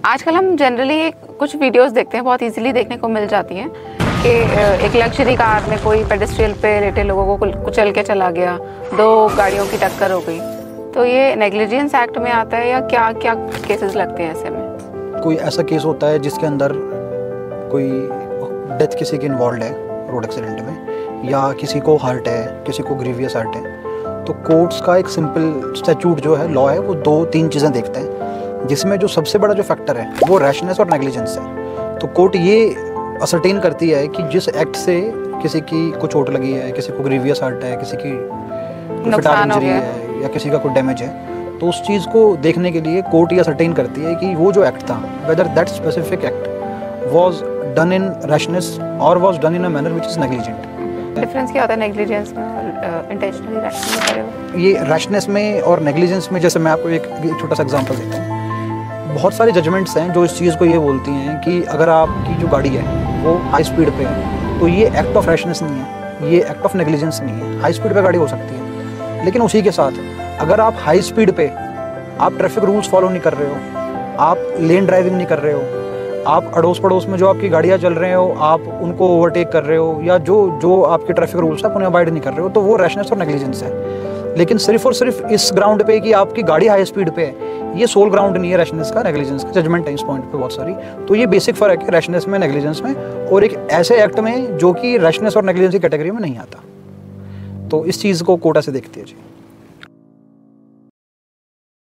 आजकल हम जनरली कुछ वीडियोस देखते हैं, बहुत इजीली देखने को मिल जाती हैं कि एक लग्जरी कार में कोई पेडेस्ट्रियल पे लेटे लोगों को कुचल के चला गया, 2 गाड़ियों की टक्कर हो गई। तो ये नेग्लिजेंस एक्ट में आता है या क्या क्या केसेस लगते हैं ऐसे में? कोई ऐसा केस होता है जिसके अंदर कोई डेथ किसी की इन्वॉल्व है रोड एक्सीडेंट में, या किसी को हर्ट है, किसी को ग्रीवियस हर्ट है, तो कोर्ट्स का एक सिंपल स्टैट्यूट जो है, लॉ है, वो 2-3 चीज़ें देखते हैं, जिसमें जो सबसे बड़ा जो फैक्टर है वो रैशनेस और नेग्लिजेंस है। तो कोर्ट ये असरटेन करती है कि जिस एक्ट से किसी की को चोट लगी है, किसी को ग्रीवियस हर्ट है, किसी की नुकसान हो गया है या किसी का कोई डैमेज है, तो उस चीज़ को देखने के लिए कोर्ट ये असरटेन करती है कि वो जो एक्ट था, whether that specific act was done in rashness और was done in a manner which is negligent. Difference क्या होता है नेग्लिजेंस में और इंटेंशनली रैशनली करे हुए? ये रैशनेस में और नेग्लिजेंस में, जैसे मैं आपको एक छोटा सा एग्जांपल देता हूँ। बहुत सारे जजमेंट्स हैं जो इस चीज़ को ये बोलती हैं कि अगर आपकी जो गाड़ी है वो हाई स्पीड पे है, तो ये एक्ट ऑफ रैशनेस नहीं है, ये एक्ट ऑफ नेग्लिजेंस नहीं है। हाई स्पीड पे गाड़ी हो सकती है, लेकिन उसी के साथ अगर आप हाई स्पीड पे आप ट्रैफिक रूल्स फॉलो नहीं कर रहे हो, आप लेन ड्राइविंग नहीं कर रहे हो, आप अड़ोस पड़ोस में जो आपकी गाड़ियाँ चल रहे हो आप उनको ओवरटेक कर रहे हो, या जो आपके ट्रैफिक रूल्स आप उन्हें अवॉइड नहीं कर रहे हो, तो वो रैशनेस और नेग्लिजेंस है। लेकिन सिर्फ और सिर्फ इस ग्राउंड पे कि आपकी गाड़ी हाई स्पीड पे है, ये सोल ग्राउंड नहीं है रैशनेस का, नेग्लिजेंस का। जजमेंट है इस पॉइंट पे बहुत सारी। तो ये बेसिक फर्क है रैशनेस में, नेग्लिजेंस में, और एक ऐसे एक्ट में जो कि रैशनेस और नेग्लिजेंस की कैटेगरी में नहीं आता। तो इस चीज़ को कोर्ट से देखती है जी।